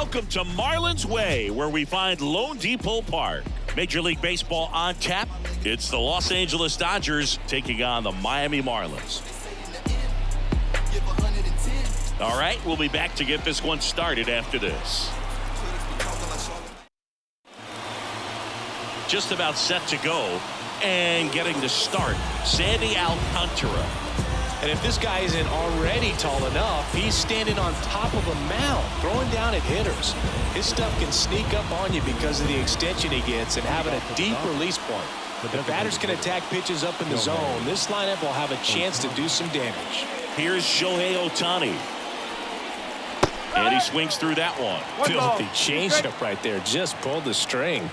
Welcome to Marlins Way, where we find Lone Depot Park. Major League Baseball on tap. It's the Los Angeles Dodgers taking on the Miami Marlins. All right, we'll be back to get this one started after this. Just about set to go and getting to start, Sandy Alcantara. And if this guy isn't already tall enough, he's standing on top of a mound, throwing down at hitters. His stuff can sneak up on you because of the extension he gets and having a deep release point. The batters can attack pitches up in the zone. This lineup will have a chance to do some damage. Here's Shohei Ohtani. And he swings through that one. Filthy changeup right there. Just pulled the string.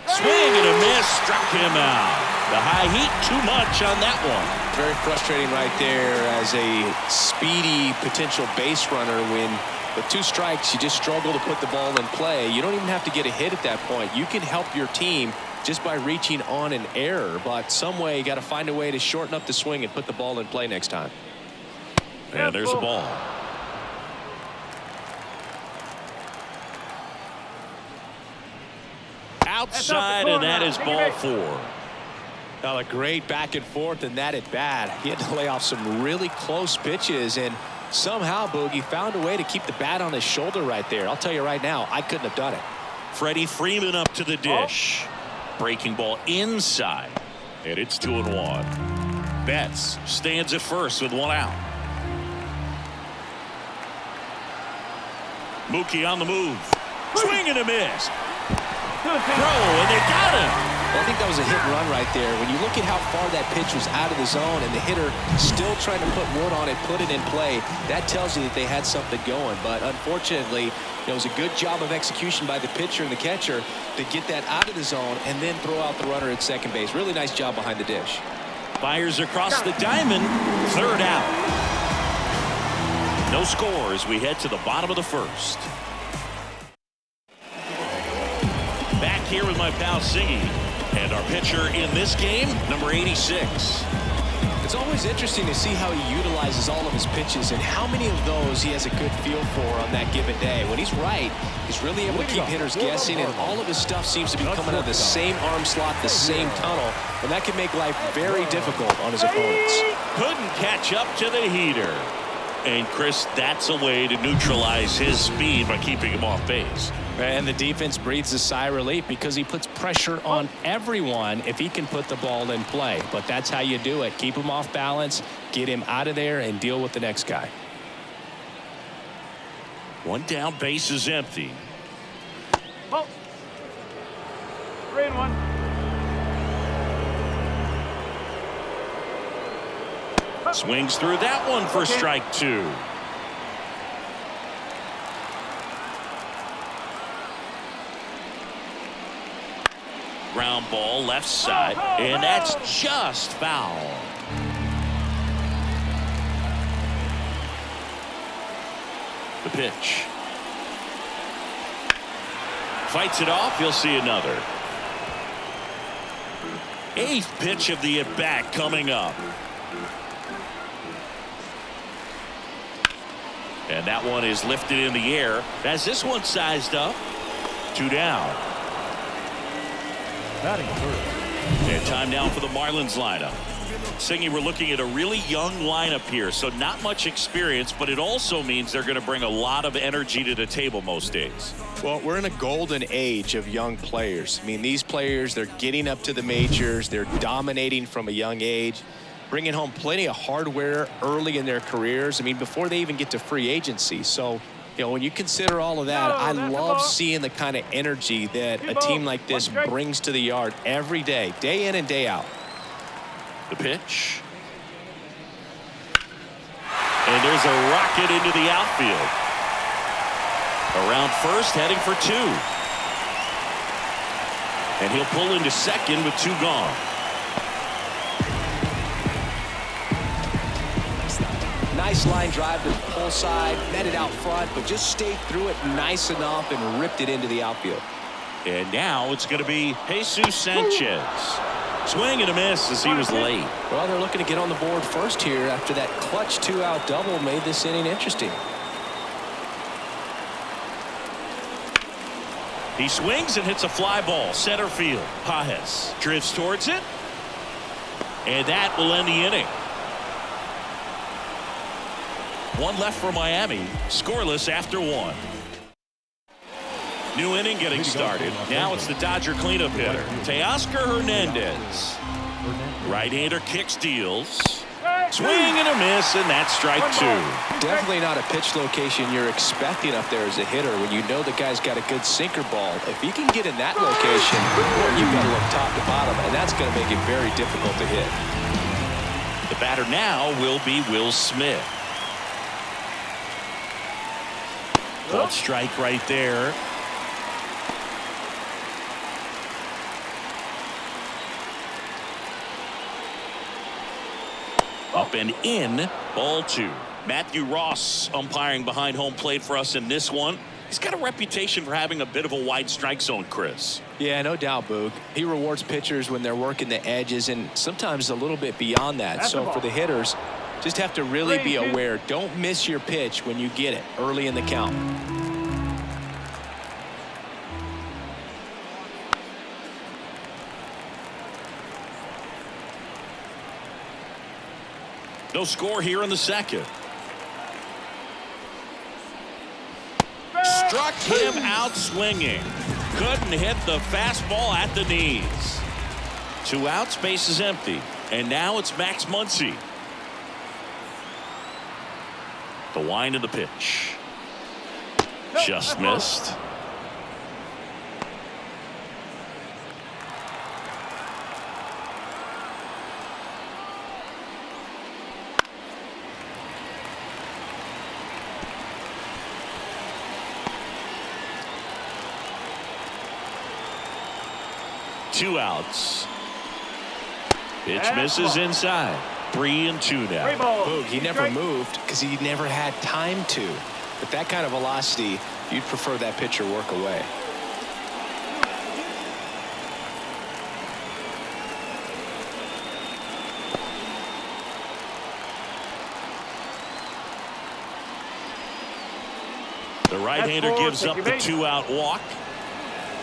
Swing and a miss, struck him out. The high heat, too much on that one. Very frustrating right there as a speedy potential base runner when with 2 strikes you just struggle to put the ball in play. You don't even have to get a hit at that point. You can help your team just by reaching on an error, but some way you got to find a way to shorten up the swing and put the ball in play next time. And there's a ball. Outside, and that is ball 4. Now a great back and forth, and that at bat. He had to lay off some really close pitches, and somehow Boogie found a way to keep the bat on his shoulder right there. I'll tell you right now, I couldn't have done it. Freddie Freeman up to the dish. Breaking ball inside, and it's 2-1. Betts stands at first with 1 out. Mookie on the move. Swing and a miss. Throw, and they got him. Well, I think that was a hit and run right there. When you look at how far that pitch was out of the zone and the hitter still trying to put wood on it, put it in play, that tells you that they had something going. But unfortunately, it was a good job of execution by the pitcher and the catcher to get that out of the zone and then throw out the runner at second base. Really nice job behind the dish. Fires across the diamond. 3rd out. No score as we head to the bottom of the 1st. Back here with my pal Siggy. And our pitcher in this game, number 86. It's always interesting to see how he utilizes all of his pitches and how many of those he has a good feel for on that given day. When he's right, he's really able to keep hitters guessing, and all of his stuff seems to be coming out of the same arm slot, the same tunnel, and that can make life very difficult on his opponents. Couldn't catch up to the heater. And Chris, that's a way to neutralize his speed by keeping him off base. And the defense breathes a sigh of relief because he puts pressure on everyone if he can put the ball in play. But that's how you do it. Keep him off balance, get him out of there, and deal with the next guy. 1 down, base is empty. 3-1. Swings through that one for strike 2. Ground ball left side, and that's just foul. The pitch. Fights it off. You'll see another. 8th pitch of the at-bat coming up. And that one is lifted in the air. As this one sized up. 2 down. And time now for the Marlins lineup. Singy, we're looking at a really young lineup here, so not much experience, but it also means they're going to bring a lot of energy to the table most days. Well, we're in a golden age of young players. I mean, these players, they're getting up to the majors. They're dominating from a young age, bringing home plenty of hardware early in their careers. I mean, before they even get to free agency. So, you know, when you consider all of that, I love seeing the kind of energy that a team like this brings to the yard every day in and day out. The pitch. And there's a rocket into the outfield. Around first, heading for 2. And he'll pull into second with 2 gone. Nice line drive to the pull side, met it out front, but just stayed through it nice enough and ripped it into the outfield. And now it's going to be Jesus Sanchez. Swing and a miss as he was late. Well, they're looking to get on the board first here after that clutch 2-out double made this inning interesting. He swings and hits a fly ball center field. Pages drifts towards it, and that will end the inning. One left for Miami, scoreless after one. New inning getting started. Now it's the Dodger cleanup hitter, Teoscar Hernandez. Right-hander kicks, deals. Swing and a miss, and that's strike two. Definitely not a pitch location you're expecting up there as a hitter when you know the guy's got a good sinker ball. If he can get in that location, boy, you've got to look top to bottom, and that's going to make it very difficult to hit. The batter now will be Will Smith. Called strike right there. Up and in, ball two. Matthew Ross umpiring behind home plate for us in this one. He's got a reputation for having a bit of a wide strike zone, Chris. Yeah, no doubt, Boog. He rewards pitchers when they're working the edges and sometimes a little bit beyond that. So for the hitters, just have to really be aware. Don't miss your pitch when you get it early in the count. No score here in the second. Struck him out swinging. Couldn't hit the fastball at the knees. 2 outs, base is empty. And now it's Max Muncy. The wind of the pitch. Just missed. Two outs. Pitch misses inside. 3-2 now. Boog, he never moved because he never had time to. With that kind of velocity, you'd prefer that pitcher work away. The right-hander gives up the 2-out walk.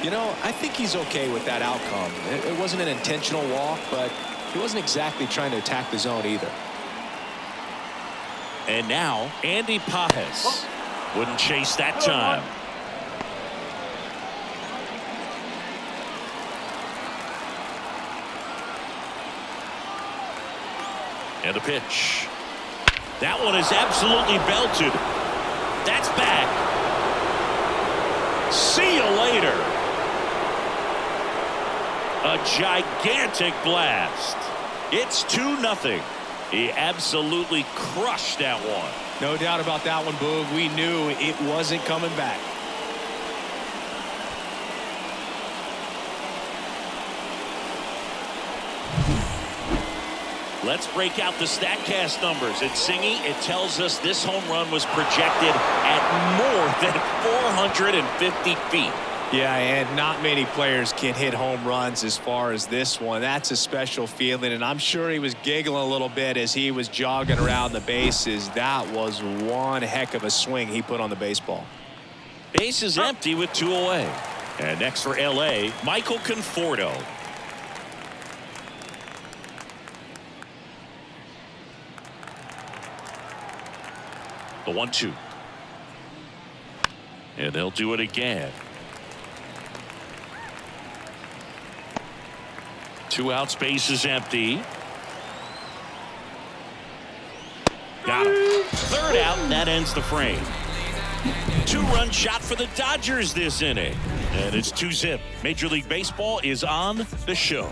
You know, I think he's okay with that outcome. It wasn't an intentional walk, but he wasn't exactly trying to attack the zone either. And now, Andy Pages wouldn't chase that time. And the pitch. That one is absolutely belted. That's back. See you later. A gigantic blast. It's 2-0. He absolutely crushed that one. No doubt about that one, Boog. We knew it wasn't coming back. Let's break out the StatCast numbers. At Singy, it tells us this home run was projected at more than 450 feet. Yeah, and not many players can hit home runs as far as this one. That's a special feeling, and I'm sure he was giggling a little bit as he was jogging around the bases. That was one heck of a swing he put on the baseball. Base is empty with 2 away. And next for L.A., Michael Conforto. The 1-2. And they'll do it again. 2 outs, base is empty. Got him. 3rd out, and that ends the frame. 2-run shot for the Dodgers this inning. And it's 2-zip. Major League Baseball is on the show.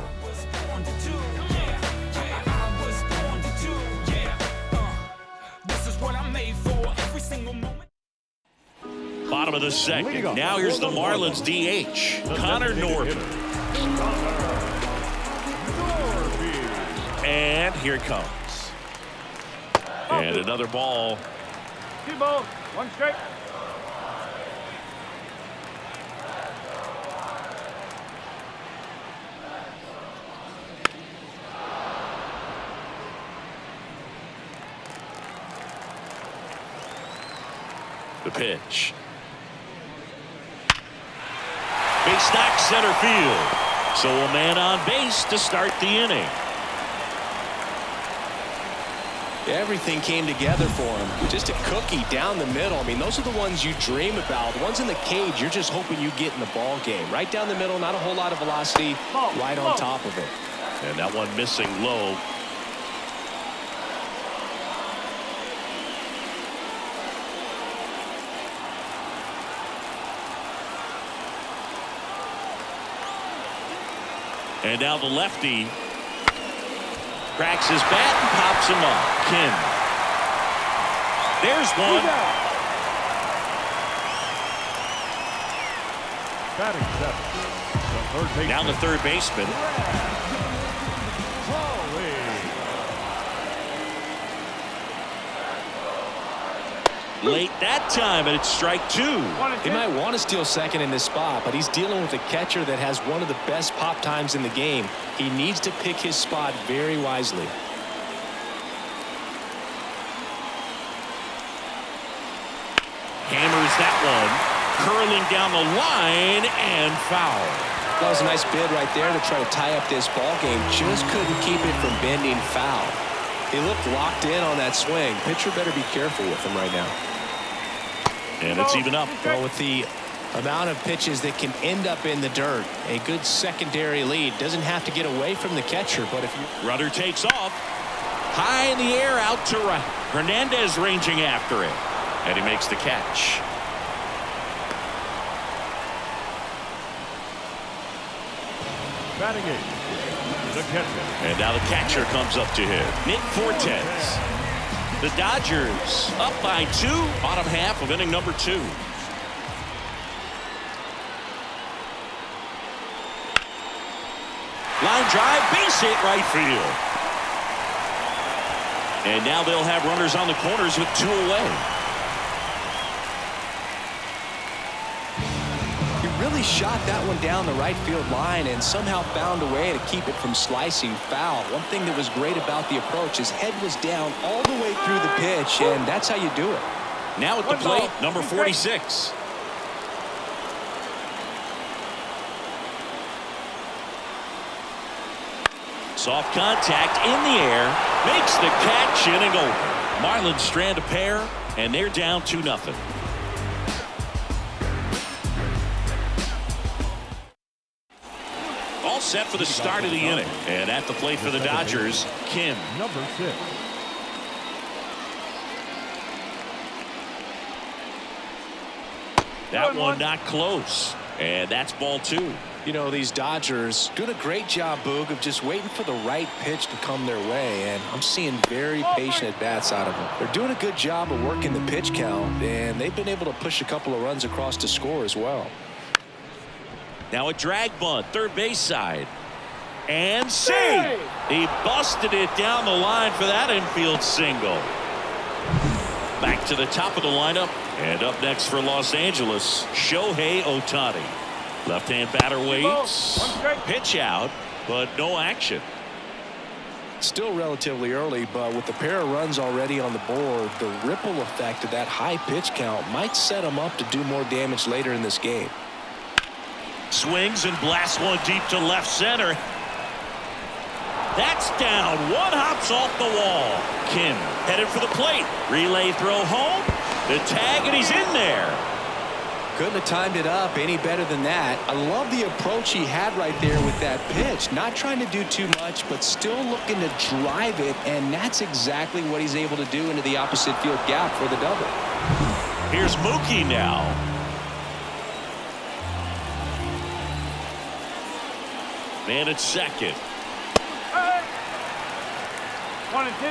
Bottom of the second. Now here's the Marlins DH, Connor Norby. And here it comes. And another ball. 2 balls, 1 strike. The pitch. Base knock center field. So a man on base to start the inning. Everything came together for him. Just a cookie down the middle. I mean, those are the ones you dream about. The ones in the cage, you're just hoping you get in the ball game. Right down the middle, not a whole lot of velocity, right on top of it. And that one missing low. And now the lefty cracks his bat and pops him up. Kim. There's one. Down the third baseman. Late that time, and it's strike two. He might want to steal second in this spot, but he's dealing with a catcher that has one of the best pop times in the game. He needs to pick his spot very wisely. Hammers that one, curling down the line and foul. That was a nice bid right there to try to tie up this ball game. Just couldn't keep it from bending foul. He looked locked in on that swing. Pitcher better be careful with him right now. And it's even up. Well, with the amount of pitches that can end up in the dirt, a good secondary lead. Doesn't have to get away from the catcher, but if you... Rudder takes off. High in the air, out to right. Hernandez ranging after it. And he makes the catch. Batting eight, the catcher. And now the catcher comes up to him. Nick Fortes. The Dodgers up by 2, bottom half of inning number 2. Line drive, base hit right field. And now they'll have runners on the corners with 2 away. He really shot that one down the right field line and somehow found a way to keep it from slicing foul. One thing that was great about the approach, his head was down all the way through the pitch, and that's how you do it. Now at the plate, number 46. Soft contact in the air, makes the catch, inning over. Marlins strand a pair, and they're down 2-0. All set for the start of the inning. And at the plate for the Dodgers, Kim. Number 6. That one not close. And that's ball 2. You know, these Dodgers doing a great job, Boog, of just waiting for the right pitch to come their way, and I'm seeing very patient at-bats out of them. They're doing a good job of working the pitch count, and they've been able to push a couple of runs across to score as well. Now a drag bunt, third base side. And save! He busted it down the line for that infield single. Back to the top of the lineup, and up next for Los Angeles, Shohei Ohtani. Left-hand batter waits. Pitch out, but no action. Still relatively early, but with the pair of runs already on the board, the ripple effect of that high pitch count might set him up to do more damage later in this game. Swings and blasts one deep to left center. That's down. One hops off the wall. Kim headed for the plate. Relay throw home. The tag, and he's in there. Couldn't have timed it up any better than that. I love the approach he had right there with that pitch. Not trying to do too much, but still looking to drive it, and that's exactly what he's able to do into the opposite field gap for the double. Here's Mookie now. Man at second. Hey. 1 and 2.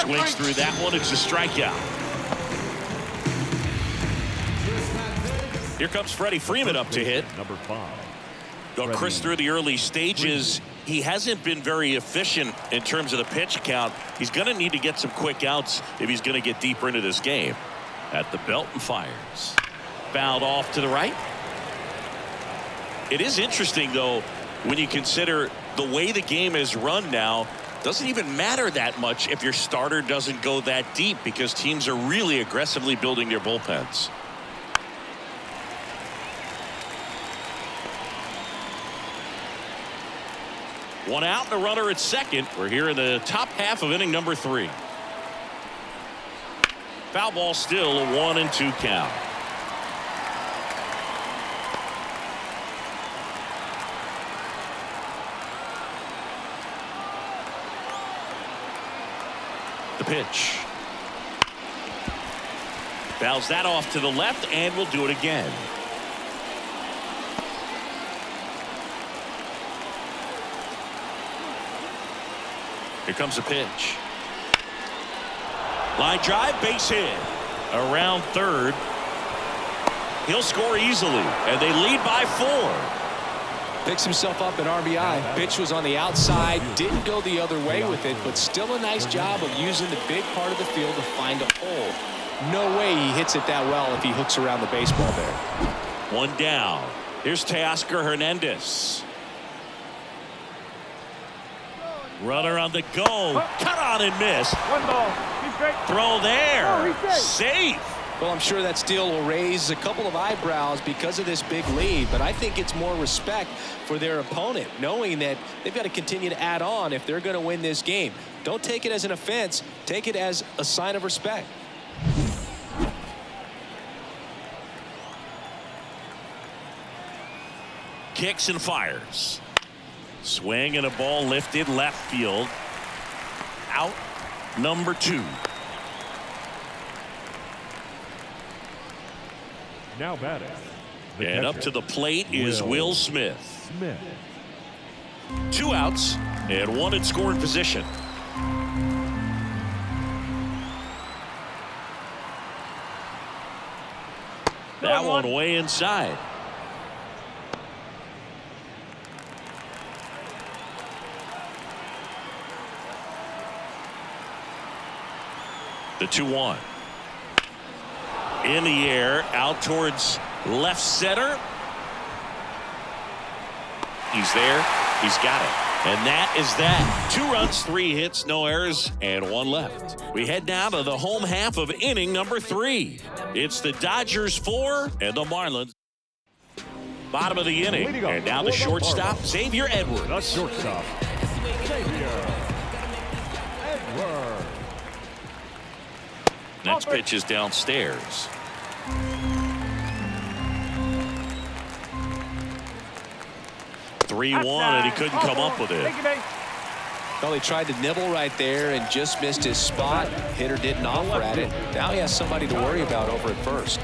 Swings through that one. It's a strikeout. Here comes Freddie Freeman up to hit. Number 5. Well, Chris, through the early stages, he hasn't been very efficient in terms of the pitch count. He's going to need to get some quick outs if he's going to get deeper into this game. At the belt and fires. Fouled off to the right. It is interesting, though, when you consider the way the game is run now, doesn't even matter that much if your starter doesn't go that deep, because teams are really aggressively building their bullpens. One out and a runner at second. We're here in the top half of inning number 3. Foul ball, still a 1-2 count. The pitch. Fouls that off to the left, and will do it again. Here comes the pitch. Line drive, base hit. Around third. He'll score easily, and they lead by 4. Picks himself up an RBI. Pitch was on the outside, didn't go the other way with it, but still a nice job of using the big part of the field to find a hole. No way he hits it that well if he hooks around the baseball there. One down. Here's Teoscar Hernandez. Runner on the go. Cut on and miss. 1 ball. He's straight. Throw there. Oh, he's safe. Safe. Well, I'm sure that steal will raise a couple of eyebrows because of this big lead, but I think it's more respect for their opponent, knowing that they've got to continue to add on if they're going to win this game. Don't take it as an offense. Take it as a sign of respect. Kicks and fires. Swing and a ball lifted left field. Out number 2. Now batting. And up to the plate is Will Smith. 2 outs and 1 in scoring position. That one way inside. The 2-1. In the air, out towards left center. He's there. He's got it. And that is that. 2 runs, 3 hits, no errors, and 1 left. We head now to the home half of inning number 3. It's the Dodgers 4 and the Marlins. Bottom of the inning. And now the shortstop, Xavier Edwards. The shortstop, Xavier Edwards. Next pitch is downstairs. Three-1, and he couldn't come up with it. Well, he tried to nibble right there and just missed his spot. Hitter didn't offer at it. Now he has somebody to worry about over at first.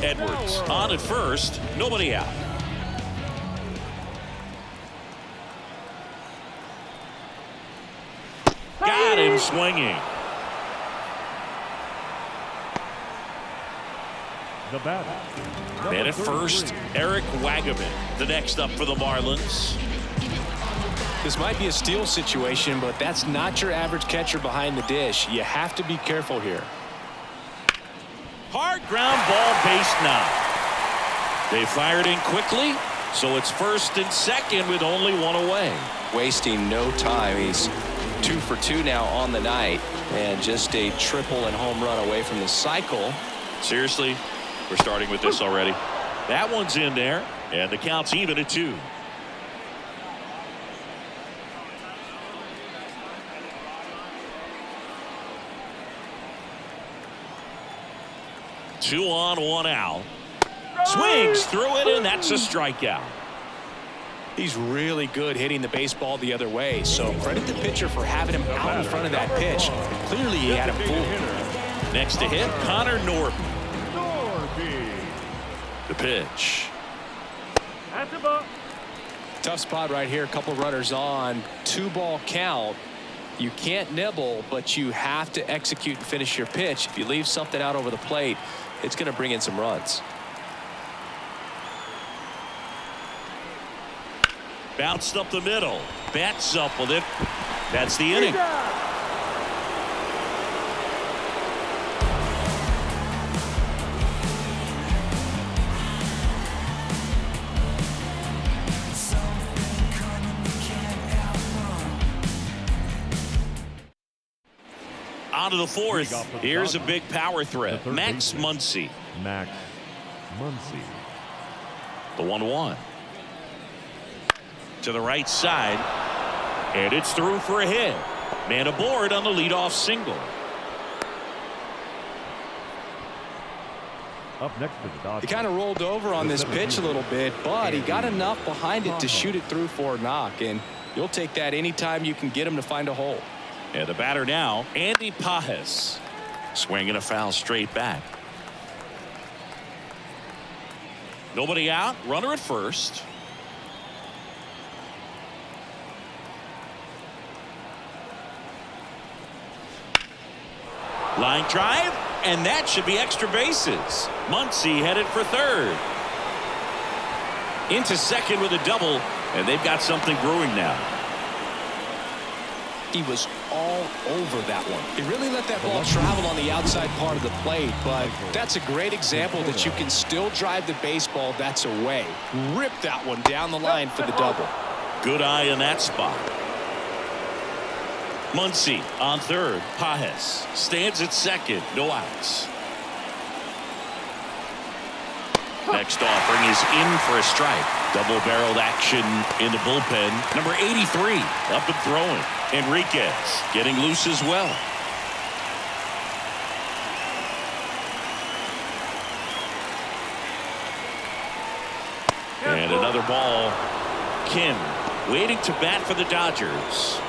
Edwards on at first, nobody out. Got him swinging. The batter. And at first, Eric Wagaman, the next up for the Marlins. This might be a steal situation, but that's not your average catcher behind the dish. You have to be careful here. Hard ground ball, base knock. They fired in quickly, so it's first and second with only 1 away. Wasting no time. He's 2 for 2 now on the night, and just a triple and home run away from the cycle. Seriously, we're starting with this already. That one's in there, and the count's even at 2. Two on, 1 out. Swings through it, and that's a strikeout. He's really good hitting the baseball the other way, so credit the pitcher for having him out in front of that pitch. Clearly he had him fooled. Next to hit, Connor Norby. The pitch. That's a ball. Tough spot right here. A couple runners on. 2-ball count. You can't nibble, but you have to execute and finish your pitch. If you leave something out over the plate, it's going to bring in some runs. Bounced up the middle. Bats up with it. That's the inning. to the fourth. Here's a big power threat. Max baseman. Muncy. Max Muncy. The 1-1. To the right side. And it's through for a hit. Man aboard on the leadoff single. Up next to the Dodgers. He kind of rolled over on this pitch a little bit, but he got enough behind it to shoot it through for a knock, and you'll take that anytime you can get him to find a hole. And the batter now, Andy Pajes. Swinging a foul straight back. Nobody out. Runner at first. Line drive, and that should be extra bases. Muncy headed for third. Into second with a double, and they've got something brewing now. He was all over that one. He really let that ball travel on the outside part of the plate, but that's a great example that you can still drive the baseball that's away. Rip that one down the line for the double. Good eye in that spot. Muncy on third. Pajes stands at second. No outs. Next offering is in for a strike. Double-barreled action in the bullpen. Number 83 up and throwing. Enriquez getting loose as well. And another ball. Kim waiting to bat for the Dodgers.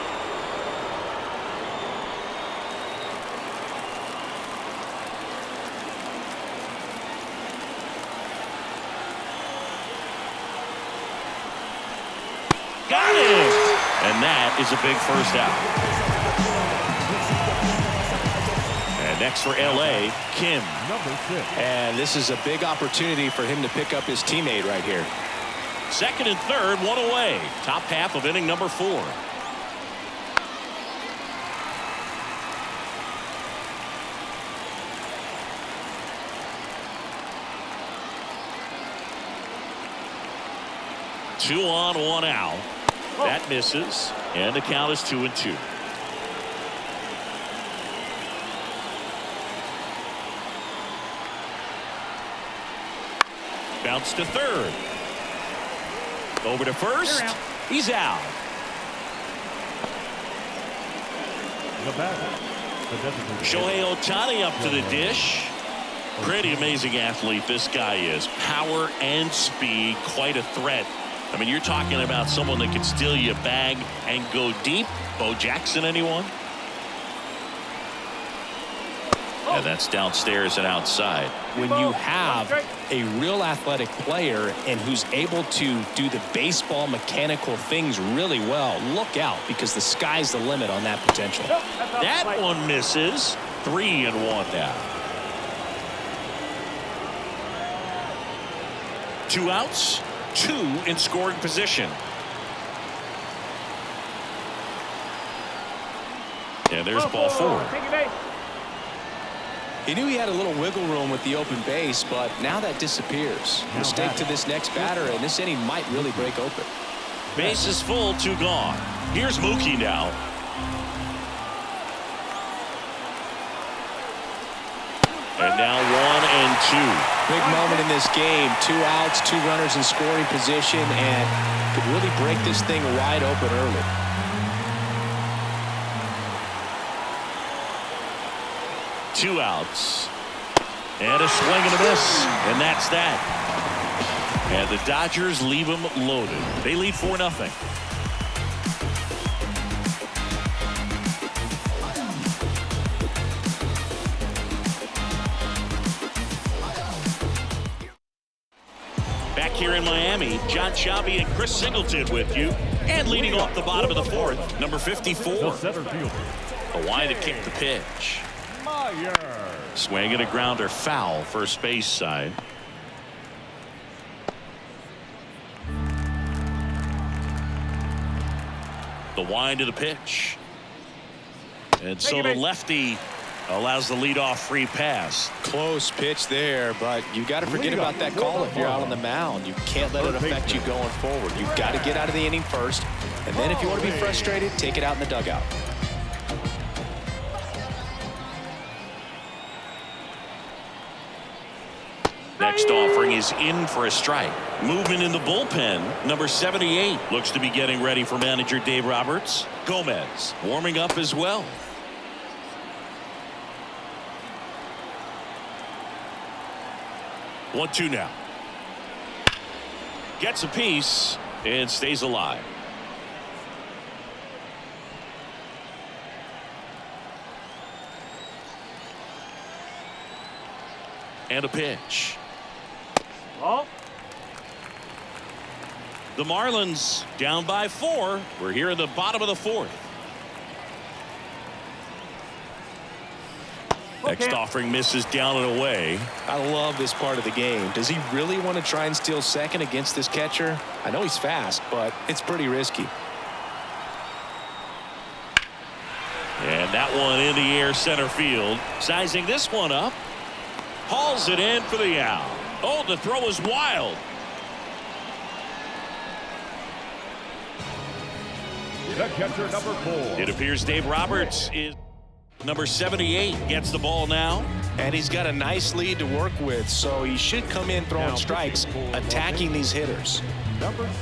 Got it! And that is a big first out. And next for LA, Kim. Number 6. And this is a big opportunity for him to pick up his teammate right here. Second and third, one away. Top half of inning number 4. Two on, one out. That misses, and the count is 2-2. Bounce to third. Over to first. He's out. The batter. The designated Shohei Ohtani up to the dish. Pretty amazing athlete this guy is. Power and speed, quite a threat. I mean, you're talking about someone that can steal you a bag and go deep. Bo Jackson, anyone? And that's downstairs and outside. When you have a real athletic player and who's able to do the baseball mechanical things really well, look out, because the sky's the limit on that potential. That one misses. 3-1 now. 2 outs. 2 in scoring position. And there's ball 4. He knew he had a little wiggle room with the open base, but now that disappears. Mistake to this next batter, and this inning might really break open. Base is full, 2 gone. Here's Mookie now. And now 1 and 2. Big moment in this game. 2 outs, 2 runners in scoring position, and could really break this thing wide open early. Two outs. And a swing and a miss. And that's that. And the Dodgers leave them loaded. They lead 4-0. Back here in Miami, John Sciambi and Chris Singleton with you. And leading off the bottom of the 4th, number 54. The center fielder. The wide to kick the pitch. Meyer. Swing and a grounder foul, first base side. The wind of the pitch. And so the lefty allows the leadoff free pass. Close pitch there, but you got to forget about that call if you're out on the mound. You can't let it affect you going forward. You've got to get out of the inning first, and then if you want to be frustrated, take it out in the dugout. Next offering is in for a strike. Movement in the bullpen. Number 78 looks to be getting ready for manager Dave Roberts. Gomez warming up as well. One-two now. Gets a piece and stays alive. And a pitch. Ball. The Marlins down by 4. We're here in the bottom of the 4th. Next offering misses down and away. I love this part of the game. Does he really want to try and steal second against this catcher? I know he's fast, but it's pretty risky. And that one in the air center field. Sizing this one up. Hauls it in for the out. Oh, the throw is wild. The catcher, number 4. It appears Dave Roberts is number 78 gets the ball now. And he's got a nice lead to work with, so he should come in throwing strikes, attacking these hitters.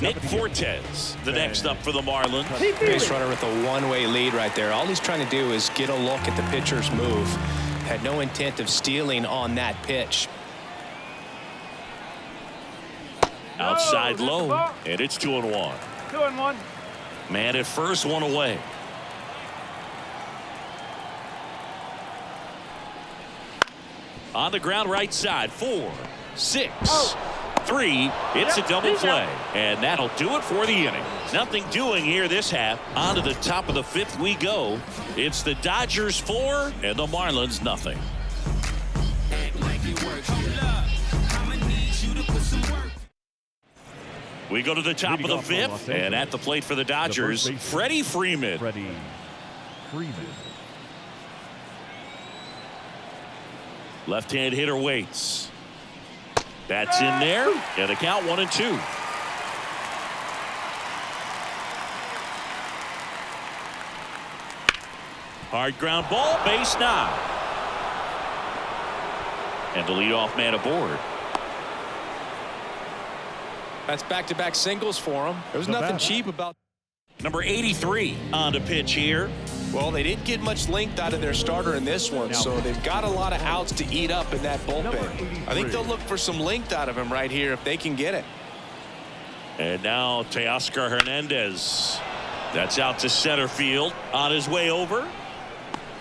Nick Fortes, the next up for the Marlins. Base runner with a one-way lead right there. All he's trying to do is get a look at the pitcher's move. Had no intent of stealing on that pitch. Outside low, and it's 2-1. 2-1. Man at first, one away. On the ground right side, 4, 6, 3. It's a double play, and that'll do it for the inning. Nothing doing here this half. On to the top of the 5th we go. It's the Dodgers 4 and the Marlins nothing. We go to the top of the 5th, and at the plate for the Dodgers, Freddie Freeman. Freddie Freeman. Left-hand hitter waits. That's in there, and the count 1-2. Hard ground ball, base now. And the leadoff man aboard. That's back-to-back singles for him. There was nothing cheap about. Number 83 on the pitch here. Well, they didn't get much length out of their starter in this one, so they've got a lot of outs to eat up in that bullpen. I think they'll look for some length out of him right here if they can get it. And now Teoscar Hernandez. That's out to center field. On his way over.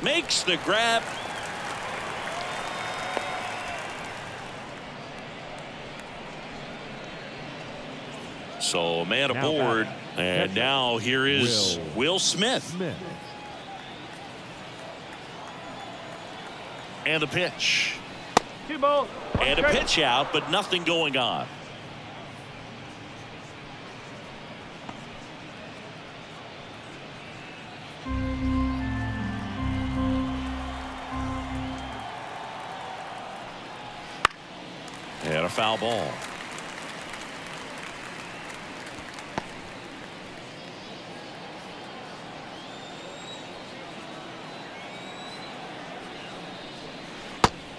Makes the grab. So a man aboard. And now here is Will Smith. And a pitch. 2 balls. And a pitch out, but nothing going on. And a foul ball.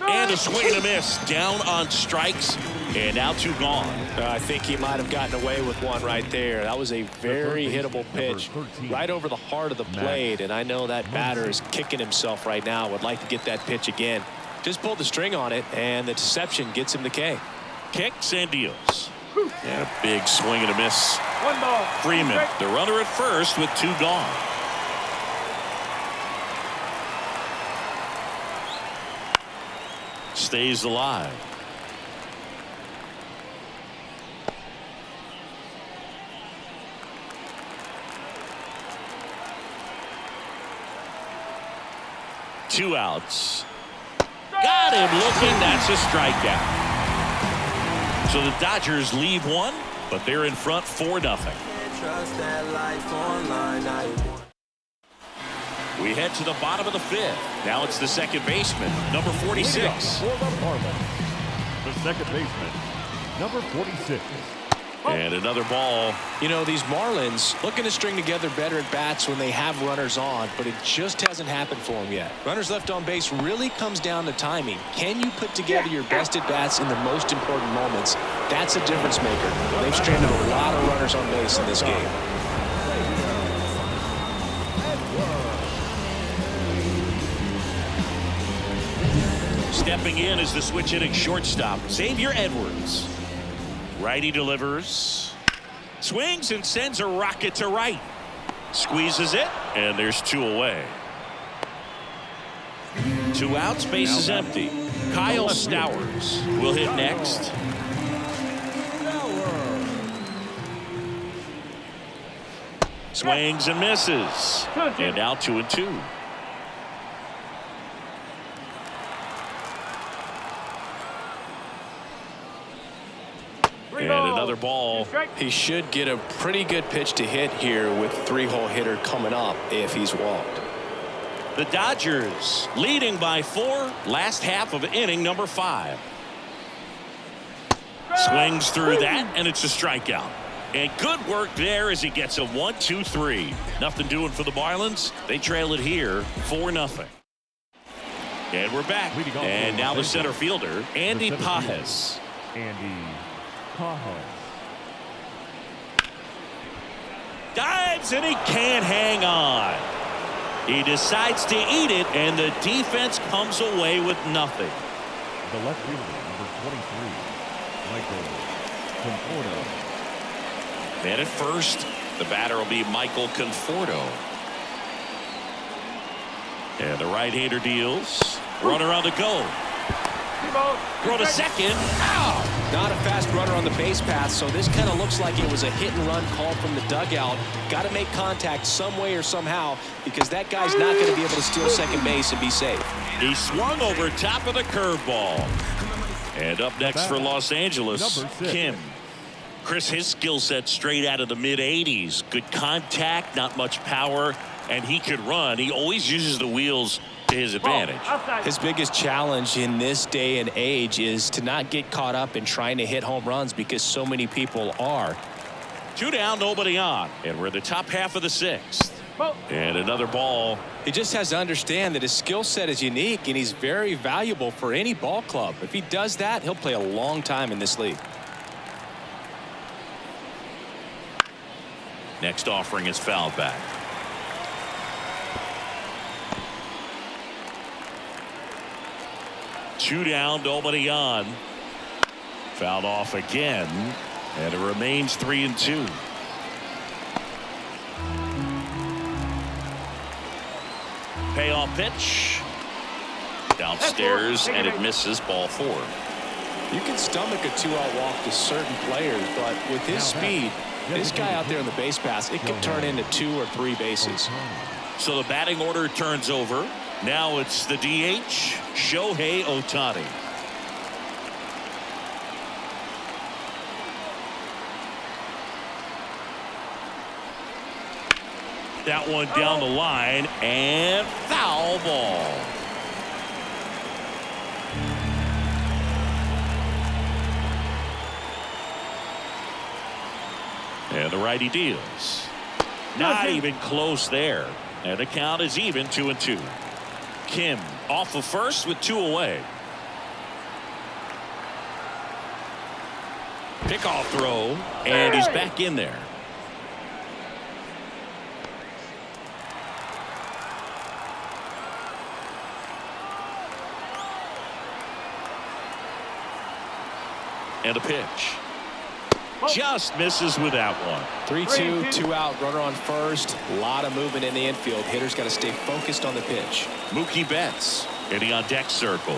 And a swing and a miss. Down on strikes. And now 2 gone. I think he might have gotten away with one right there. That was a very hittable pitch right over the heart of the plate. And I know that batter is kicking himself right now. Would like to get that pitch again. Just pulled the string on it, and the deception gets him the K. Kicks and deals. And a big swing and a miss. 1 ball. Freeman, the runner at first with 2 gone. Stays alive. Two outs. Got him looking. That's a strikeout. So the Dodgers leave 1, but they're in front 4-0. We head to the bottom of the 5th. Now it's the second baseman, number 46. For the Marlins, the second baseman, number 46. And another ball. You know, these Marlins looking to string together better at bats when they have runners on, but it just hasn't happened for them yet. Runners left on base really comes down to timing. Can you put together your best at bats in the most important moments? That's a difference maker. They've stranded a lot of runners on base in this game. Stepping in is the switch hitting shortstop, Xavier Edwards. Righty delivers. Swings and sends a rocket to right. Squeezes it, and there's 2 away. 2 outs, base is empty. Kyle Stowers will hit next. Swings and misses. And now 2-2. And another ball. He should get a pretty good pitch to hit here with 3-hole hitter coming up if he's walked. The Dodgers leading by 4, last half of inning number 5. Swings through that, and it's a strikeout. And good work there as he gets a 1-2-3. Nothing doing for the Marlins. They trail it here 4-0. And we're back. And now the center fielder, Andy Pajes. Andy Pajes. Dives, and he can't hang on. He decides to eat it, and the defense comes away with nothing. The left fielder, number 23, Michael Conforto. And at first, the batter will be Michael Conforto. And the right-hander deals. Runner on the go. Throw to second. Ow! Not a fast runner on the base path, so this kind of looks like it was a hit-and-run call from the dugout. Got to make contact some way or somehow because that guy's not going to be able to steal second base and be safe. He swung over top of the curveball. And up next for Los Angeles, Kim. Chris, his skill set straight out of the mid-80s. Good contact, not much power, and he could run. He always uses the wheels to his advantage. His biggest challenge in this day and age is to not get caught up in trying to hit home runs because so many people are. 2 down, nobody on, and we're in the top half of the 6th. And another ball. He just has to understand that his skill set is unique and he's very valuable for any ball club. If he does that, he'll play a long time in this league. Next offering is fouled back. Two down, nobody on. Fouled off again, and it remains 3-2. Payoff pitch. Downstairs, and it misses, ball 4. You can stomach a 2-out walk to certain players, but with his speed, this guy out there on the base pass, it could turn into 2 or 3 bases. So the batting order turns over. Now it's the DH, Shohei Ohtani. That one down the line, and foul ball. And the righty deals. Not even close there. And the count is even 2-2. Kim off of first with 2 away. Pickoff throw, and he's back in there. And a pitch. Just misses with that one. 3-2, 2-out, runner on first. A lot of movement in the infield. Hitter's got to stay focused on the pitch. Mookie Betts in the on-deck circle.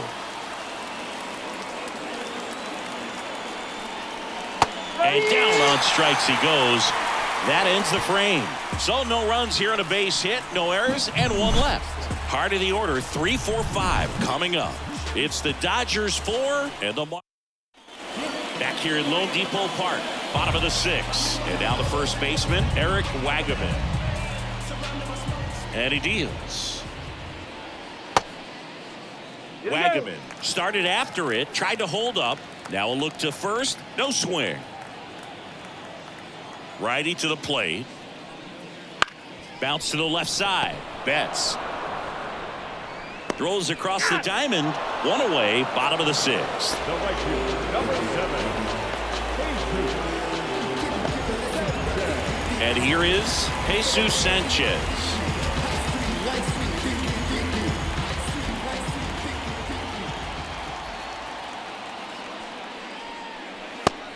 And down on strikes he goes. That ends the frame. So no runs here on a base hit, no errors, and 1 left. Part of the order, 3-4-5 coming up. It's the Dodgers 4 and the Marlins. Back here in Lone Depot Park, bottom of the 6th. And now the first baseman, Eric Wagaman. And he deals. Wagaman started after it, tried to hold up. Now a look to first, no swing. Righty to the plate. Bounce to the left side. Betts throws across the diamond. One away. Bottom of the sixth. The right fielder, number 7. And here is Jesus Sanchez.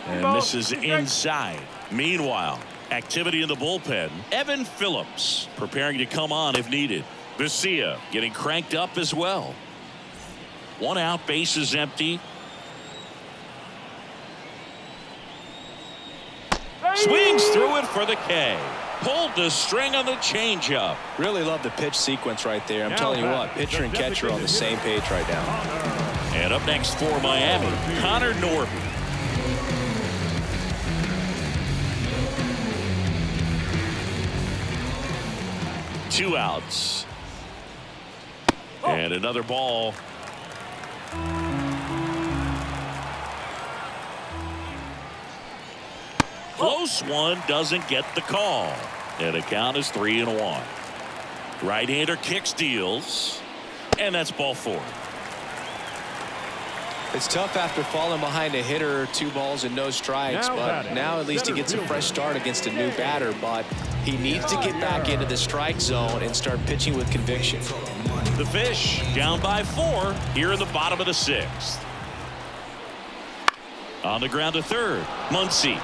And this is inside. Meanwhile, activity in the bullpen. Evan Phillips preparing to come on if needed. Vesia getting cranked up as well. One out, base is empty. Swings through it for the K. Pulled the string on the changeup. Really love the pitch sequence right there. I'm telling you what, pitcher and catcher are on the same page right now. And up next for Miami, Connor Norton. Two outs. And another ball. Close one, doesn't get the call. And the count is 3-1. Right-hander kicks, deals. And that's ball 4. It's tough after falling behind a hitter, 2 balls and no strikes, but now at least he gets a fresh start against a new batter. But he needs to get back into the strike zone and start pitching with conviction. The Fish down by 4 here in the bottom of the 6th. On the ground to third. Muncy.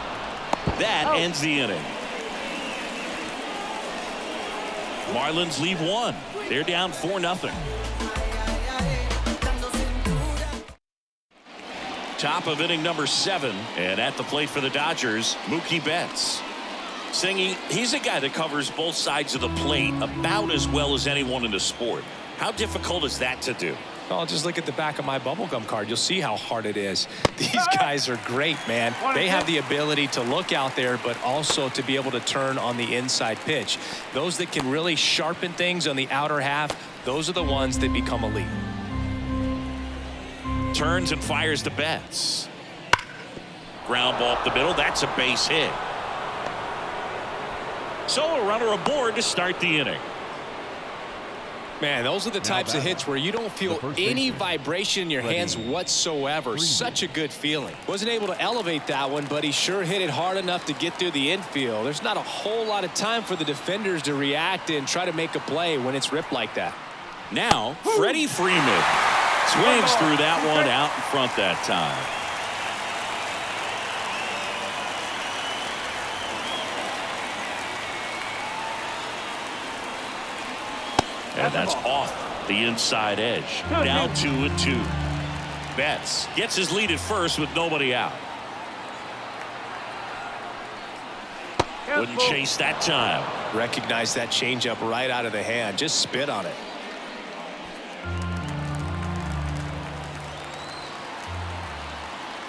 That ends the inning. Marlins leave 1. They're down 4-0. Top of inning number 7, and at the plate for the Dodgers, Mookie Betts. Singy, he's a guy that covers both sides of the plate about as well as anyone in the sport. How difficult is that to do? Well, just look at the back of my bubblegum card. You'll see how hard it is. These guys are great, man. They have the ability to look out there, but also to be able to turn on the inside pitch. Those that can really sharpen things on the outer half, those are the ones that become elite. Turns and fires to Betts. Ground ball up the middle. That's a base hit. So a runner aboard to start the inning. Man, those are the types of hits where you don't feel any vibration in your hands whatsoever. Such a good feeling. Wasn't able to elevate that one, but he sure hit it hard enough to get through the infield. There's not a whole lot of time for the defenders to react and try to make a play when it's ripped like that. Now, Freddie Freeman swings through that one out in front that time. And that's off the inside edge. Down 2-2. Betts gets his lead at first with nobody out. Wouldn't chase that time. Recognize that changeup right out of the hand. Just spit on it.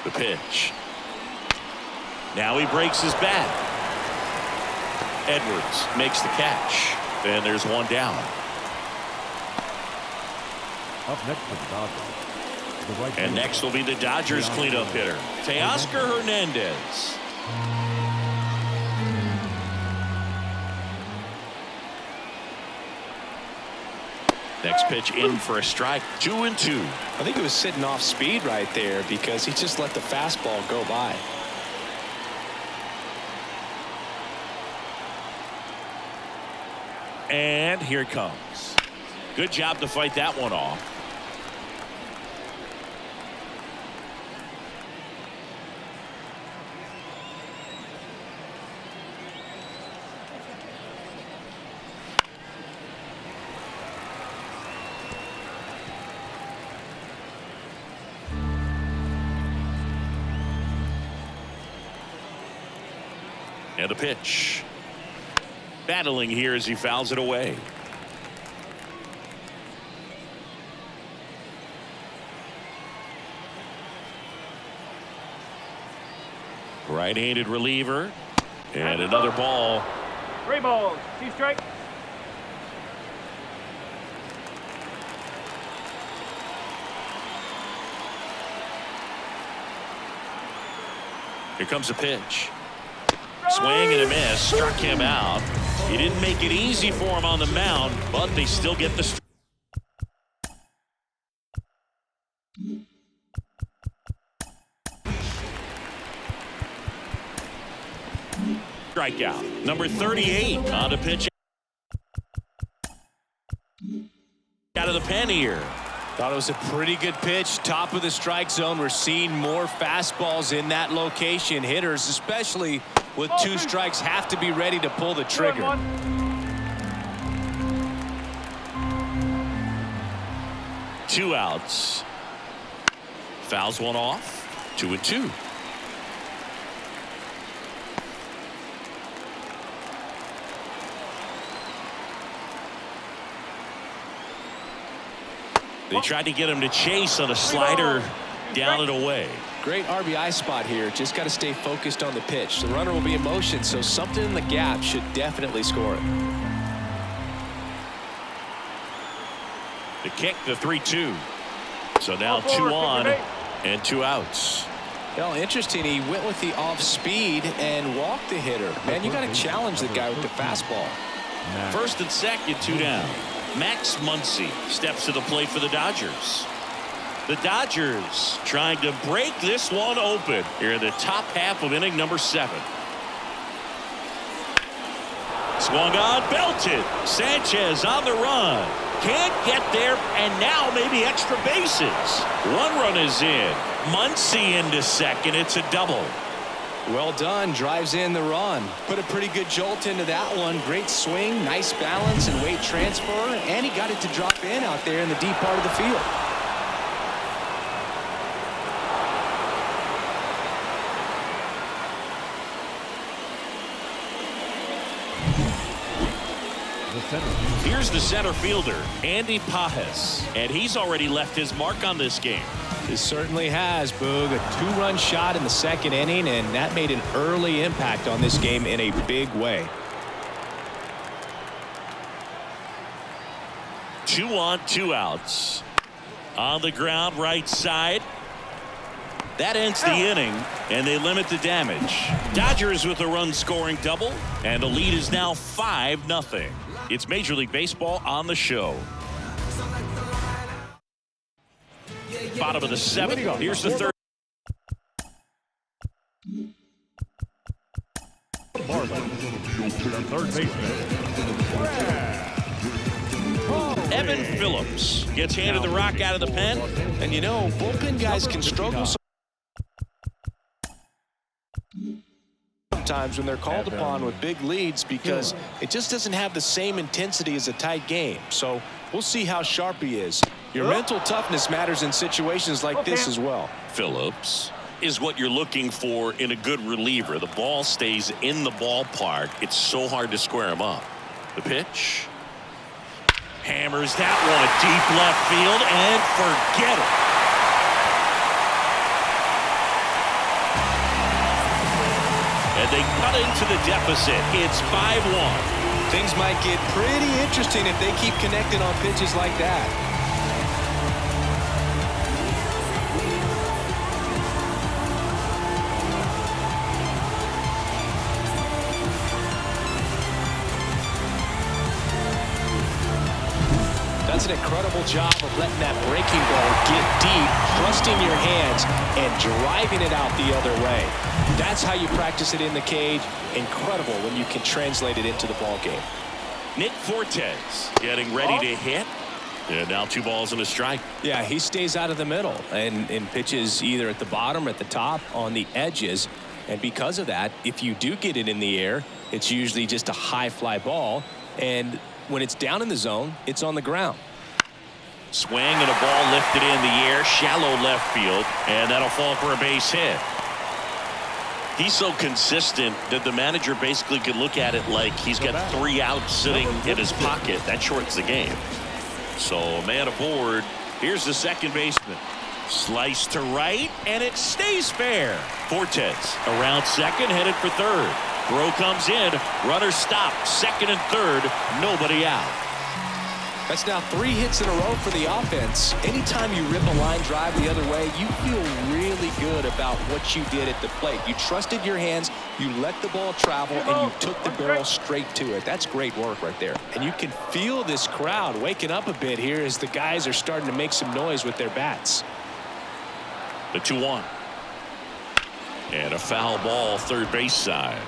The pitch. Now he breaks his bat. Edwards makes the catch. And there's one down. Up next for the Dodgers. The right And next will be the Dodgers cleanup hitter, Teoscar Hernandez. Next pitch in for a strike. 2-2. I think it was sitting off speed right there because he just let the fastball go by. And here it comes. Good job to fight that one off. And the pitch. Battling here as he fouls it away. Right-handed reliever. And another ball. 3 balls, 2 strikes. Here comes a pitch. Swing and a miss. Struck him out. He didn't make it easy for him on the mound, but they still get the strikeout. Number 38 on the pitch. Out of the pen here. Thought it was a pretty good pitch. Top of the strike zone. We're seeing more fastballs in that location. Hitters, especially with 2 strikes, have to be ready to pull the trigger. 2 outs. Fouls one off. 2-2. They tried to get him to chase on a slider down and away. Great RBI spot here. Just got to stay focused on the pitch. The runner will be in motion, so something in the gap should definitely score it. The kick, the 3-2. So now 2 on and 2 outs. Well, interesting. He went with the off speed and walked the hitter. Man, you got to challenge the guy with the fastball. First and second, 2 down. Max Muncy steps to the plate for the Dodgers. The Dodgers trying to break this one open here in the top half of inning number 7. Swung on, belted. Sanchez on the run. Can't get there, and now maybe extra bases. 1 run is in. Muncy into second. It's a double. Well done. Drives in the run. Put a pretty good jolt into that one. Great swing, nice balance and weight transfer, and he got it to drop in out there in the deep part of the field. Here's the center fielder, Andy Pajes, and he's already left his mark on this game. He certainly has, Boog. A 2-run shot in the second inning, and that made an early impact on this game in a big way. 2 on, 2 outs. On the ground, right side. That ends the inning, and they limit the damage. Dodgers with a run-scoring double, and the lead is now 5-0. It's Major League Baseball on the show. Bottom of the 7th. Here's the 3rd. Evan Phillips gets handed the rock out of the pen. And you know, bullpen guys can struggle sometimes when they're called upon with big leads because it just doesn't have the same intensity as a tight game. So we'll see how sharp he is. Your mental toughness matters in situations like this as well. Phillips is what you're looking for in a good reliever. The ball stays in the ballpark. It's so hard to square him up. The pitch. Hammers that one deep left field and forget it. And they cut into the deficit. It's 5-1. Things might get pretty interesting if they keep connecting on pitches like that. That's an incredible job of letting that breaking ball get deep, trusting your hands, and driving it out the other way. That's how you practice it in the cage. Incredible when you can translate it into the ball game. Nick Fortes getting ready to hit. And now 2 balls and a strike. Yeah, he stays out of the middle and pitches either at the bottom or at the top on the edges. And because of that, if you do get it in the air, it's usually just a high fly ball. And when it's down in the zone, it's on the ground. Swing and a ball lifted in the air, shallow left field, and that'll fall for a base hit. He's so consistent that the manager basically could look at it like he's got 3 outs sitting in his pocket. That shortens the game. So man aboard. Here's the second baseman. Slice to right, and it stays fair. Fortes around second, headed for third. Throw comes in. Runner stopped. Second and third. Nobody out. That's now 3 hits in a row for the offense. Anytime you rip a line drive the other way, you feel really good about what you did at the plate. You trusted your hands, you let the ball travel, and you took the barrel straight to it. That's great work right there. And you can feel this crowd waking up a bit here as the guys are starting to make some noise with their bats. The 2-1. And a foul ball third base side.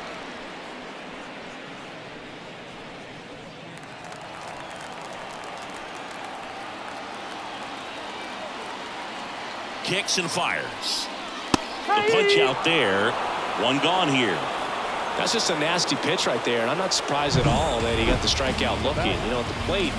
Kicks and fires. The punch out there. One gone here. That's just a nasty pitch right there, and I'm not surprised at all that he got the strikeout looking. You know, at the plate,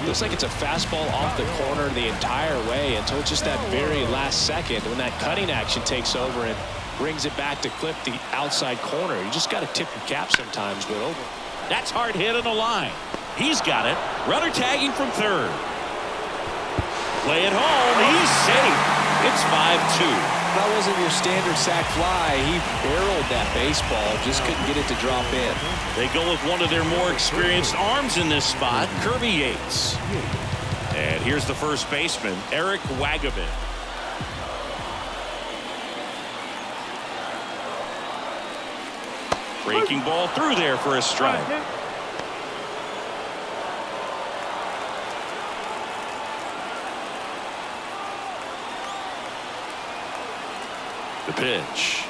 looks like it's a fastball off the corner the entire way until just that very last second when that cutting action takes over and brings it back to clip the outside corner. You just got to tip your cap sometimes, but over. That's hard hit on the line. He's got it. Runner tagging from third. Play it home. He's safe. It's 5-2. That wasn't your standard sac fly. He barreled that baseball, just couldn't get it to drop in. They go with one of their more experienced arms in this spot, Kirby Yates. And here's the first baseman, Eric Wagabin. Breaking ball through there for a strike. The pitch.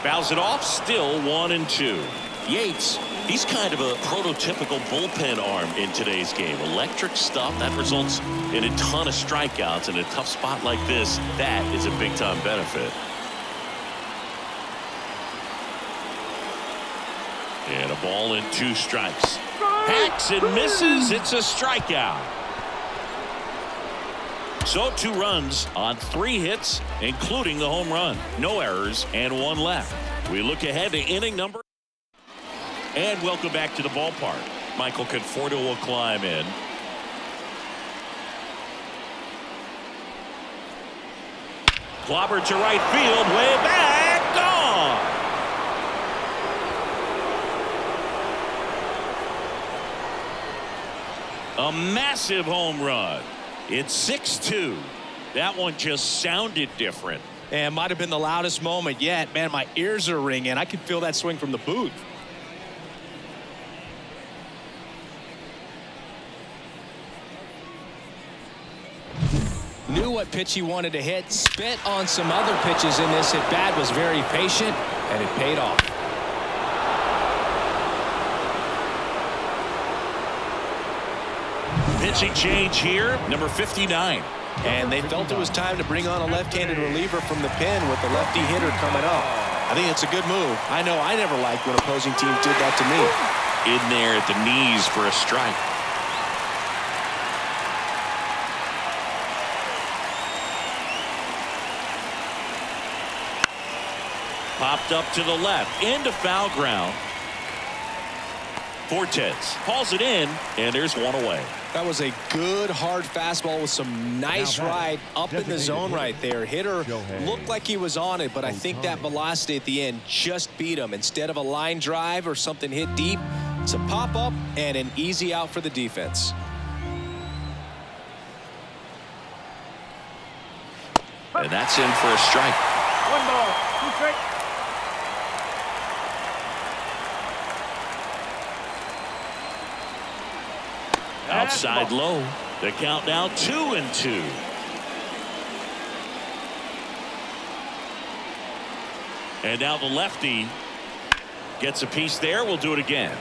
Fouls it off, still 1-2. Yates, he's kind of a prototypical bullpen arm in today's game. Electric stuff that results in a ton of strikeouts in a tough spot like this. That is a big-time benefit. And a ball and 2 strikes. Hacks and misses. It's a strikeout. So 2 runs on 3 hits, including the home run. No errors and 1 left. We look ahead to inning number. And welcome back to the ballpark. Michael Conforto will climb in. Clobber to right field, way back, gone. A massive home run. It's 6-2. That one just sounded different. And might have been the loudest moment yet. Man, my ears are ringing. I can feel that swing from the booth. Knew what pitch he wanted to hit. Spit on some other pitches in this at bat. Was very patient, and it paid off. Pitching change here, number 59. And they felt it was time to bring on a left-handed reliever from the pen with the lefty hitter coming up. I think it's a good move. I know I never liked when opposing teams did that to me. In there at the knees for a strike. Popped up to the left, into foul ground. Fortes hauls it in, and there's one away. That was a good hard fastball with some nice ride up in the zone right there. Hitter looked like he was on it, but I think that velocity at the end just beat him. Instead of a line drive or something hit deep, it's a pop up and an easy out for the defense. And that's in for a strike. 1 ball, 2 strikes. Outside low. The count now 2-2. And now the lefty gets a piece there. We'll do it again.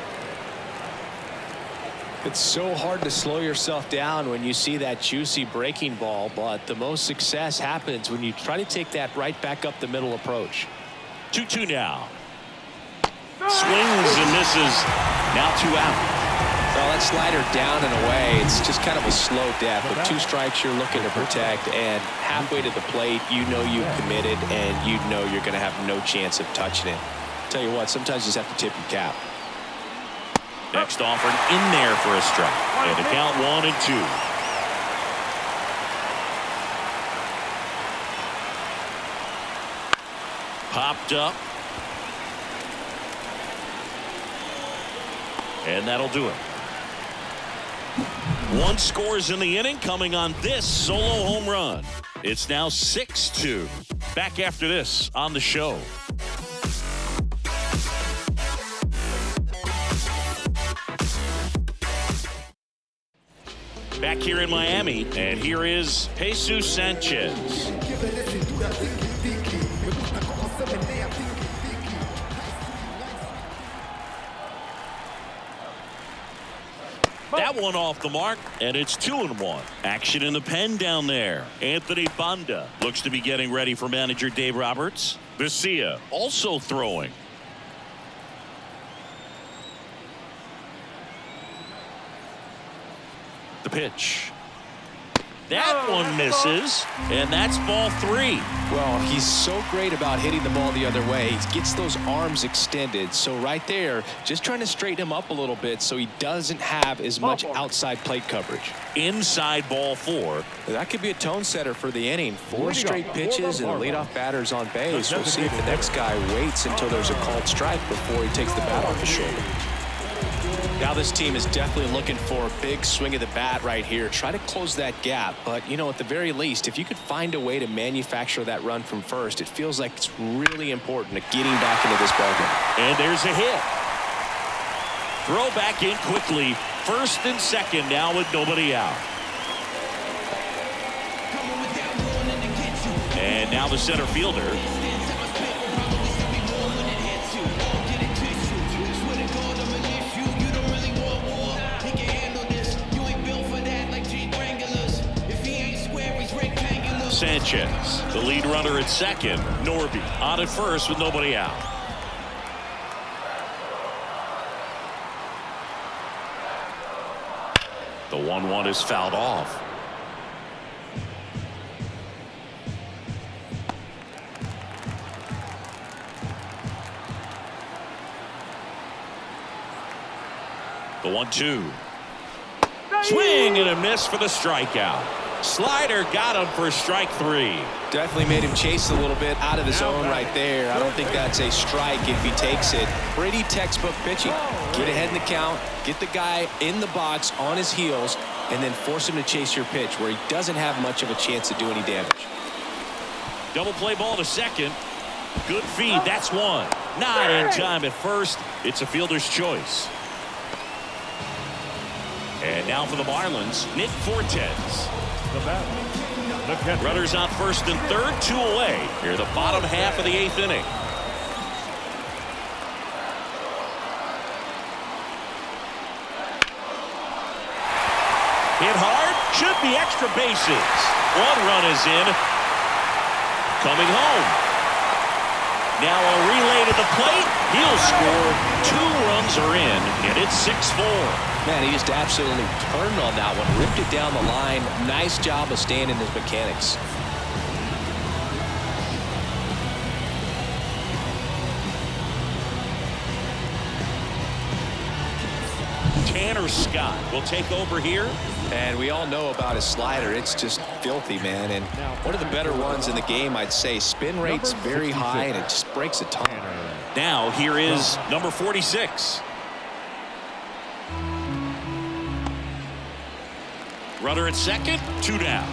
It's so hard to slow yourself down when you see that juicy breaking ball, but the most success happens when you try to take that right back up the middle approach. 2-2 now. Swings and misses. Now 2 out. Well, that slider down and away, it's just kind of a slow death. With 2 strikes, you're looking to protect, and halfway to the plate, you know you've committed, and you know you're going to have no chance of touching it. Tell you what, sometimes you just have to tip your cap. Next offered in there for a strike. And the count 1-2. Popped up. And that'll do it. One scores in the inning coming on this solo home run. It's now 6-2. Back after this on the show. Back here in Miami, and here is Jesus Sanchez. That one off the mark, and it's 2-1. Action in the pen down there. Anthony Banda looks to be getting ready for manager Dave Roberts. Vesia also throwing. The pitch. That one misses, and that's ball 3. Well, he's so great about hitting the ball the other way. He gets those arms extended. So right there, just trying to straighten him up a little bit so he doesn't have as much outside plate coverage. Inside ball 4. That could be a tone setter for the inning. 4 straight pitches and the leadoff batter's on base. We'll see if the next guy waits until there's a called strike before he takes the bat off his shoulder. Now this team is definitely looking for a big swing of the bat right here. Try to close that gap. But, you know, at the very least, if you could find a way to manufacture that run from first, it feels like it's really important to getting back into this ballgame. And there's a hit. Throw back in quickly. First and second now with nobody out. And now the center fielder. Sanchez, the lead runner at second. Norby on at first with nobody out. The 1-1 is fouled off. The 1-2. Swing and a miss for the strikeout. Slider got him for strike 3. Definitely made him chase a little bit out of the zone right there. I don't think that's a strike if he takes it. Pretty textbook pitching. Get ahead in the count, get the guy in the box on his heels, and then force him to chase your pitch where he doesn't have much of a chance to do any damage. Double play ball to second. Good feed. That's one. Not in time at first. It's a fielder's choice. And now for the Marlins, Nick Fortes. The bat, the catcher. Runners on first and third, 2 away. Here the bottom half of the 8th inning. Hit hard, should be extra bases. 1 run is in. Coming home. Now a relay to the plate. He'll score. 2 runs are in, and it's 6-4. Man, he just absolutely turned on that one, ripped it down the line. Nice job of staying in his mechanics. Tanner Scott will take over here. And we all know about his slider. It's just filthy, man. And one of the better ones in the game, I'd say. Spin rate's very high, and it just breaks a ton. Now here is number 46. Runner at second, 2 down.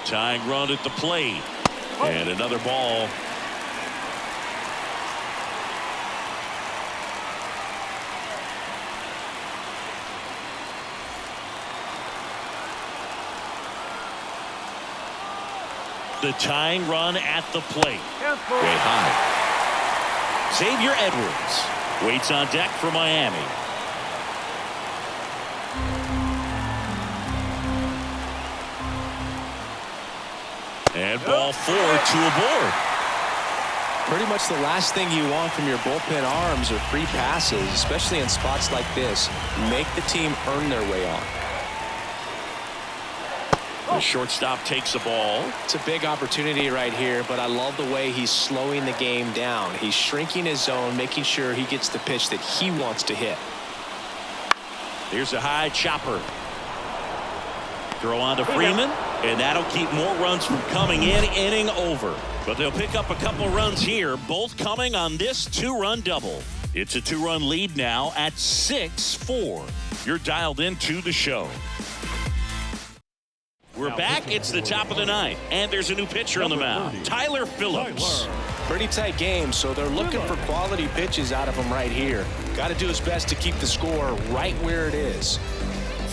Tying run at the plate. And another ball. The tying run at the plate. Way high. Xavier Edwards waits on deck for Miami. And ball 4, 2 aboard. Pretty much the last thing you want from your bullpen arms are free passes, especially in spots like this. Make the team earn their way on. The shortstop takes the ball. It's a big opportunity right here, but I love the way he's slowing the game down. He's shrinking his zone, making sure he gets the pitch that he wants to hit. Here's a high chopper. Throw on to Freeman, and that'll keep more runs from coming in. Inning over. But they'll pick up a couple runs here, both coming on this two-run double. It's a two-run lead now at 6-4. You're dialed into the show. We're back. It's the top of the ninth, and there's a new pitcher on the mound, Tyler Phillips. Pretty tight game, so they're looking for quality pitches out of him right here. Got to do his best to keep the score right where it is.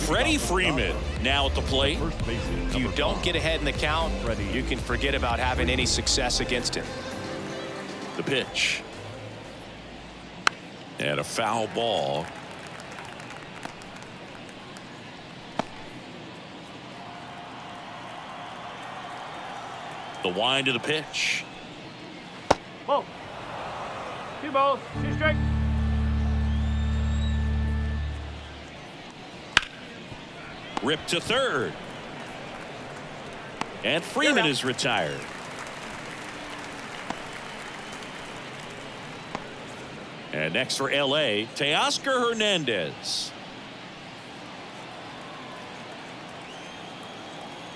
Freddie Freeman now at the plate. If you don't get ahead in the count, you can forget about having any success against him. The pitch. And a foul ball. The wind of the pitch. Ball. 2 balls, 2 strikes. Ripped to third. And Freeman is retired. And next for LA, Teoscar Hernandez.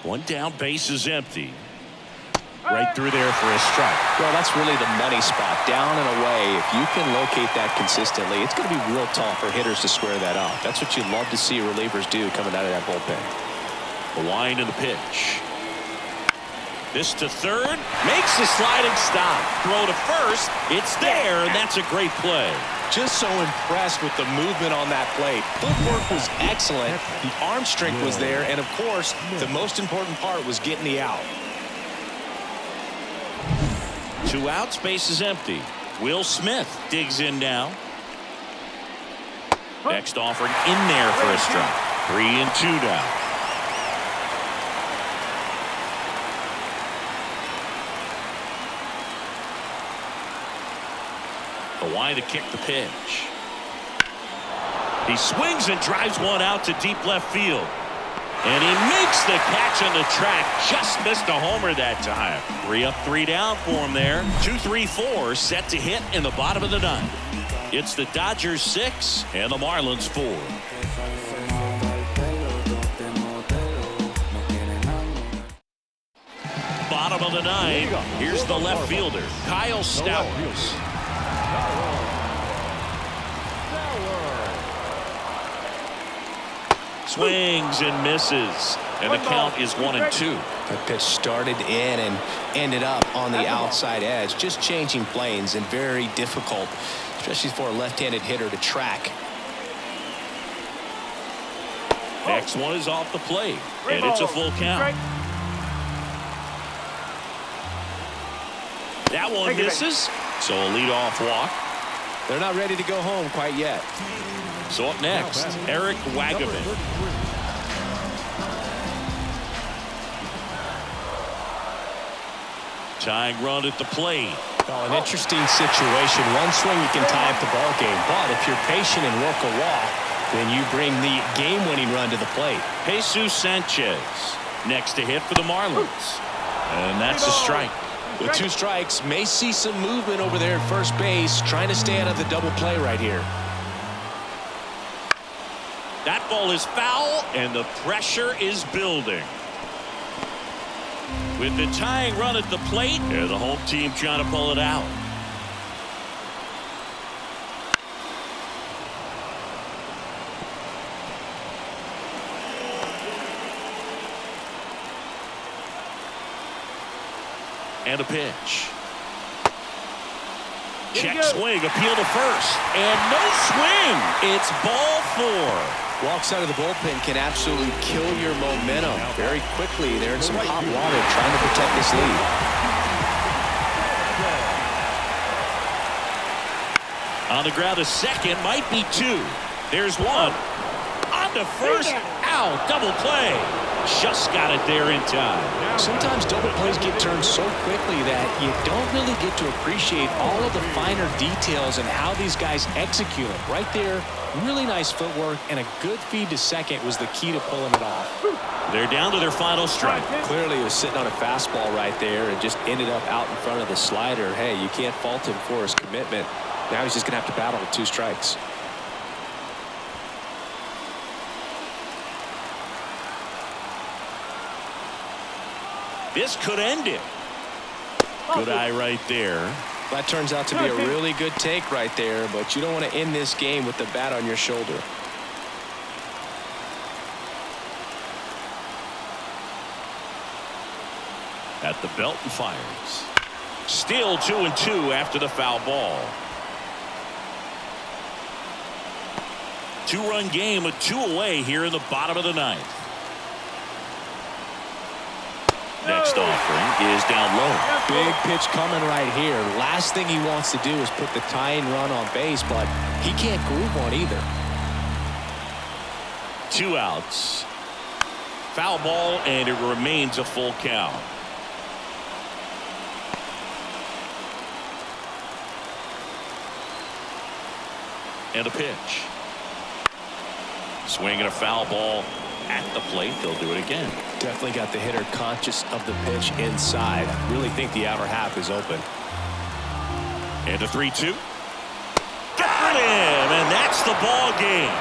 One down, base is empty. Right through there for a strike. Well, that's really the money spot. Down and away. If you can locate that consistently, it's going to be real tough for hitters to square that up. That's what you love to see relievers do coming out of that bullpen. The wind of the pitch. This to third. Makes the sliding stop. Throw to first. It's there, and that's a great play. Just so impressed with the movement on that plate. Footwork was excellent. The arm strength was there. And, of course, the most important part was getting the out. 2 outs, base is empty. Will Smith digs in now. Next offering in there for a strike. 3-2 now. The wind to kick the pitch. He swings and drives one out to deep left field. And he makes the catch on the track. Just missed a homer that time. 3 up, 3 down for him there. 2-3-4 set to hit in the bottom of the ninth. It's the Dodgers 6 and the Marlins 4. Bottom of the ninth. Here's the left fielder, Kyle Stowers. Swings and misses, and the count is 1-2. That pitch started in and ended up on the outside edge, just changing planes, and very difficult, especially for a left-handed hitter to track. Next one is off the plate, and it's a full count. That one misses, so a leadoff walk. They're not ready to go home quite yet. So up next, Eric Wagaman. Tying run at the plate. Well, an interesting situation. One swing you can tie up the ball game, but if you're patient and work a walk, then you bring the game-winning run to the plate. Jesus Sanchez next to hit for the Marlins, and that's a strike. With 2 strikes, may see some movement over there at first base, trying to stay out of the double play right here. That ball is foul, and the pressure is building. With the tying run at the plate, and the home team trying to pull it out. And a pitch. Check swing, appeal to first, and no swing. It's ball 4. Walks out of the bullpen can absolutely kill your momentum very quickly. They're in some hot water trying to protect this lead. On the ground, a second, might be 2. There's one. On to first, out, double play. Just got it there in time. Sometimes double plays get turned so quickly that you don't really get to appreciate all of the finer details and how these guys execute it. Right there, really nice footwork, and a good feed to second was the key to pulling it off. They're down to their final strike. Clearly, he was sitting on a fastball right there and just ended up out in front of the slider. Hey, you can't fault him for his commitment. Now he's just going to have to battle with 2 strikes. This could end it. Good eye right there. That turns out to be a really good take right there, but you don't want to end this game with the bat on your shoulder. At the belt and fires. Still 2-2 after the foul ball. 2-run game with 2 away here in the bottom of the 9th. Next offering is down low. Big pitch coming right here. Last thing he wants to do is put the tying run on base, but he can't groove one either. 2 outs. Foul ball, and it remains a full count. And a pitch. Swinging a foul ball at the plate. They'll do it again. Definitely got the hitter conscious of the pitch inside. Really think the outer half is open. And a 3-2. Got him, and that's the ball game.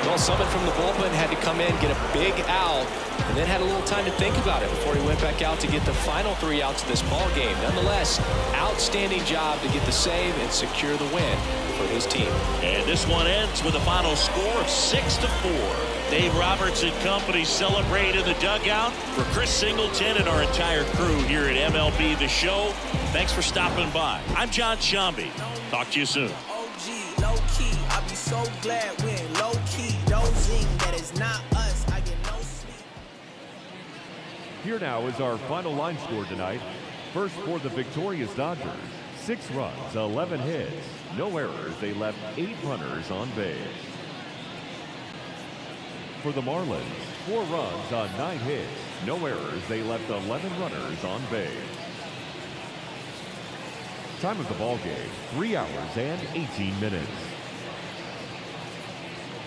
Well, someone from the bullpen had to come in, get a big out, and then had a little time to think about it before he went back out to get the final 3 outs of this ball game. Nonetheless, outstanding job to get the save and secure the win for his team. And this one ends with a final score of 6-4. Dave Roberts and company celebrate in the dugout. For Chris Singleton and our entire crew here at MLB The Show, thanks for stopping by. I'm John Shambi. Talk to you soon. OG, low key, I'll be so glad we're low key. Dozing, that is not us. I get no sleep. Here now is our final line score tonight. First for the victorious Dodgers, 6 runs, 11 hits, no errors. They left 8 runners on base. For the Marlins, 4 runs on 9 hits, no errors. They left 11 runners on base. Time of the ball game, 3 hours and 18 minutes.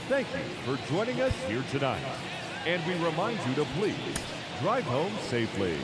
Thank you for joining us here tonight. And we remind you to please drive home safely.